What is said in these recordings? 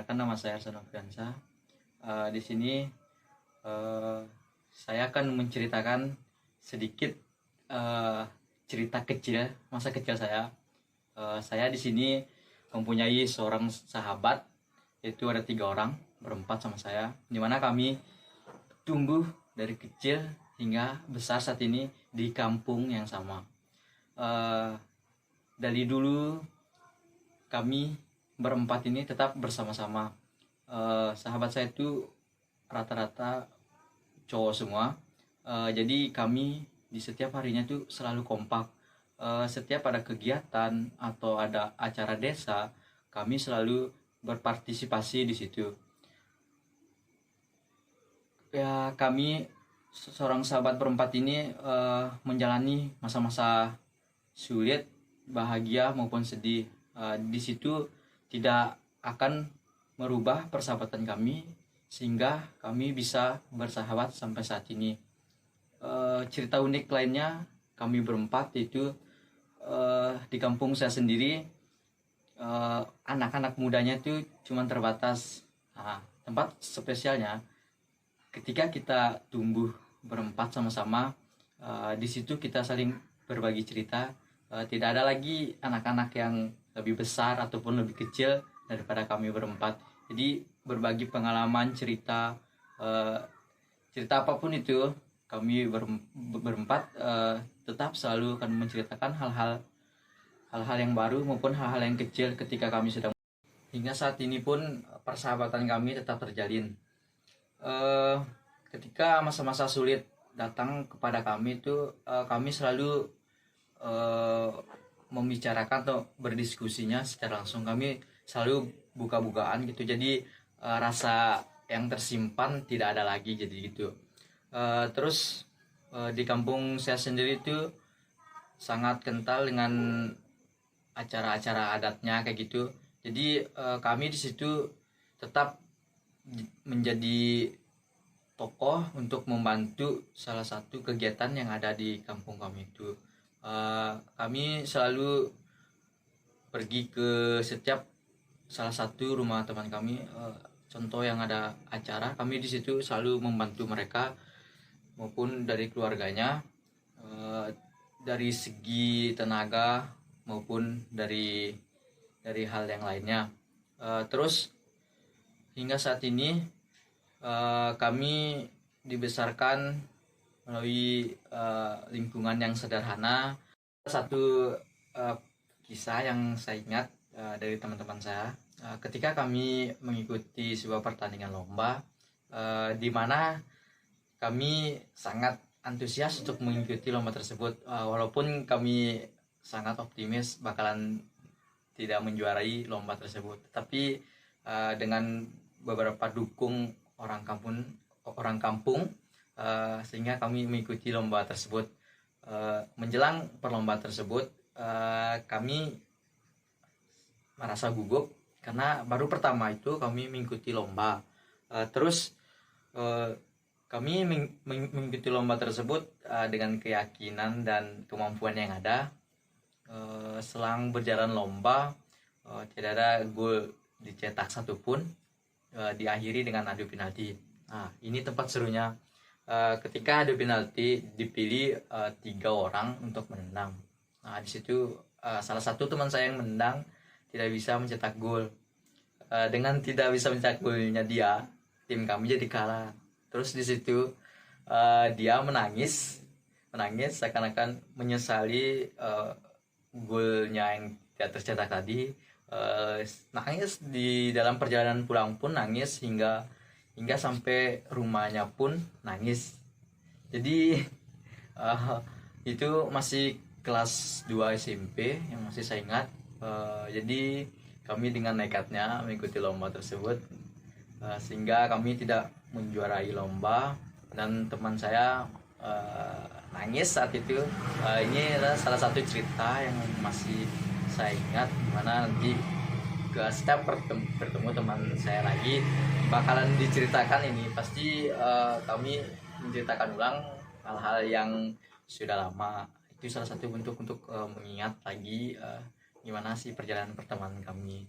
perkenalkan, nama saya Arsan Nofriansah. Di sini saya akan menceritakan sedikit cerita kecil masa kecil saya. Saya di sini mempunyai seorang sahabat, yaitu ada 3 orang berempat sama saya, dimana kami tumbuh dari kecil hingga besar saat ini di kampung yang sama. Dari dulu kami berempat ini tetap bersama-sama. Sahabat saya itu rata-rata cowok semua. Jadi kami di setiap harinya tuh selalu kompak. Setiap ada kegiatan atau ada acara desa, kami selalu berpartisipasi di situ. Ya, kami seorang sahabat berempat ini menjalani masa-masa sulit, bahagia maupun sedih. Di situ tidak akan merubah persahabatan kami sehingga kami bisa bersahabat sampai saat ini. Cerita unik lainnya, kami berempat itu di kampung saya sendiri, anak-anak mudanya itu cuma terbatas. Tempat spesialnya ketika kita tumbuh berempat sama-sama, di situ kita saling berbagi cerita. Tidak ada lagi anak-anak yang lebih besar ataupun lebih kecil daripada kami berempat. Jadi berbagi pengalaman, cerita apapun itu, kami berempat tetap selalu akan menceritakan hal-hal yang baru maupun hal-hal yang kecil ketika kami sedang. Hingga saat ini pun persahabatan kami tetap terjalin. Ketika masa-masa sulit datang kepada kami itu, kami selalu membicarakan atau berdiskusinya secara langsung. Kami selalu buka-bukaan gitu, jadi rasa yang tersimpan tidak ada lagi, jadi gitu. Terus di kampung saya sendiri itu sangat kental dengan acara-acara adatnya kayak gitu. Jadi kami di situ tetap menjadi tokoh untuk membantu salah satu kegiatan yang ada di kampung kami itu. Kami selalu pergi ke setiap salah satu rumah teman kami, contoh yang ada acara, kami di situ selalu membantu mereka maupun dari keluarganya, dari segi tenaga maupun dari hal yang lainnya. Terus hingga saat ini kami dibesarkan melalui lingkungan yang sederhana. Satu kisah yang saya ingat dari teman-teman saya, ketika kami mengikuti sebuah pertandingan lomba, di mana kami sangat antusias untuk mengikuti lomba tersebut, walaupun kami sangat optimis bakalan tidak menjuarai lomba tersebut, tapi dengan beberapa dukung orang kampung, sehingga kami mengikuti lomba tersebut. Menjelang perlombaan tersebut, kami merasa gugup karena baru pertama itu kami mengikuti lomba. Terus kami mengikuti lomba tersebut dengan keyakinan dan kemampuan yang ada. Selang berjalan lomba, tidak ada gol dicetak satupun, diakhiri dengan adu penalti. Nah, ini tempat serunya. Ketika adu penalti dipilih 3 orang untuk menendang. Nah, di situ salah satu teman saya yang menendang tidak bisa mencetak gol. Dengan tidak bisa mencetak golnya dia, tim kami jadi kalah. Terus di situ dia menangis seakan-akan menyesali golnya yang tidak tercetak tadi. Nangis di dalam perjalanan pulang pun nangis, hingga sampai rumahnya pun nangis. Jadi itu masih kelas 2 SMP yang masih saya ingat. Jadi kami dengan nekatnya mengikuti lomba tersebut, sehingga kami tidak menjuarai lomba dan teman saya nangis saat itu. Ini adalah salah satu cerita yang masih saya ingat, dimana nanti setiap bertemu teman saya lagi bakalan diceritakan ini. Pasti kami menceritakan ulang hal-hal yang sudah lama. Itu salah satu bentuk untuk mengingat lagi gimana sih perjalanan pertemanan kami.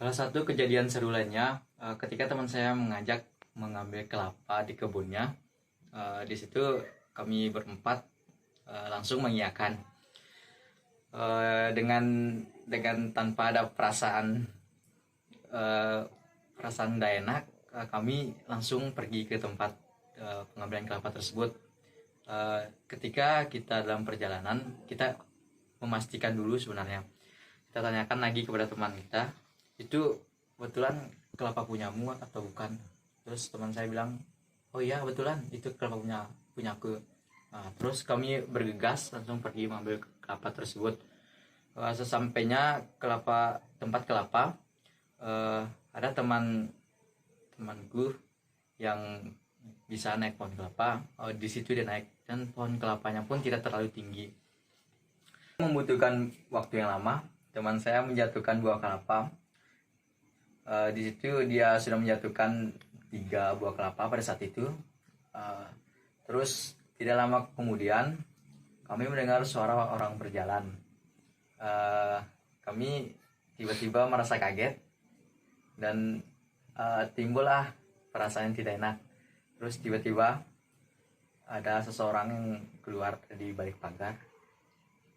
Salah satu kejadian seru lainnya ketika teman saya mengajak mengambil kelapa di kebunnya. Di situ kami berempat langsung mengiyakan dengan tanpa ada perasaan tidak enak. Kami langsung pergi ke tempat pengambilan kelapa tersebut. Ketika kita dalam perjalanan, kita memastikan dulu sebenarnya. Kita tanyakan lagi kepada teman kita, itu kebetulan kelapa punyamu atau bukan? Terus teman saya bilang, oh iya kebetulan itu kelapa punyaku. Nah, terus kami bergegas langsung pergi mengambil kelapa tersebut. Sesampainya tempat kelapa, ada temanku yang bisa naik pohon kelapa. Di situ dia naik, dan pohon kelapanya pun tidak terlalu tinggi. Membutuhkan waktu yang lama. Teman saya menjatuhkan buah kelapa. Di situ dia sudah menjatuhkan 3 buah kelapa pada saat itu. Terus tidak lama kemudian kami mendengar suara orang berjalan. Kami tiba-tiba merasa kaget dan timbullah perasaan yang tidak enak. Terus tiba-tiba ada seseorang yang keluar dari balik pagar.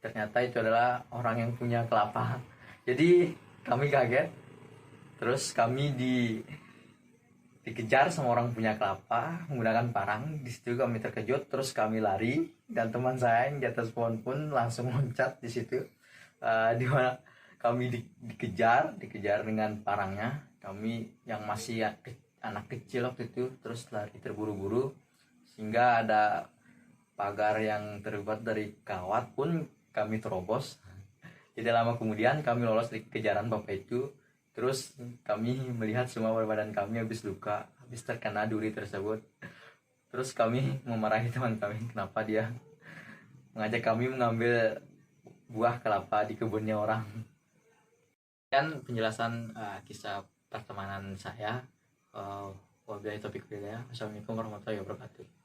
Ternyata itu adalah orang yang punya kelapa. Jadi kami kaget. Terus kami dikejar sama orang punya kelapa menggunakan parang. Di situ kami terkejut, terus kami lari, dan teman saya yang di atas pohon pun langsung loncat di situ. Di mana kami dikejar dengan parangnya. Kami yang masih anak kecil waktu itu terus lari terburu-buru, sehingga ada pagar yang terbuat dari kawat pun kami terobos. Tidak lama kemudian kami lolos dari kejaran bapak itu. Terus kami melihat semua badan kami habis luka, habis terkena duri tersebut. Terus kami memarahi teman kami kenapa dia mengajak kami mengambil buah kelapa di kebunnya orang. Dan penjelasan kisah pertemanan saya. Wabillahi taufiq wal hidayah. Wassalamualaikum warahmatullahi wabarakatuh.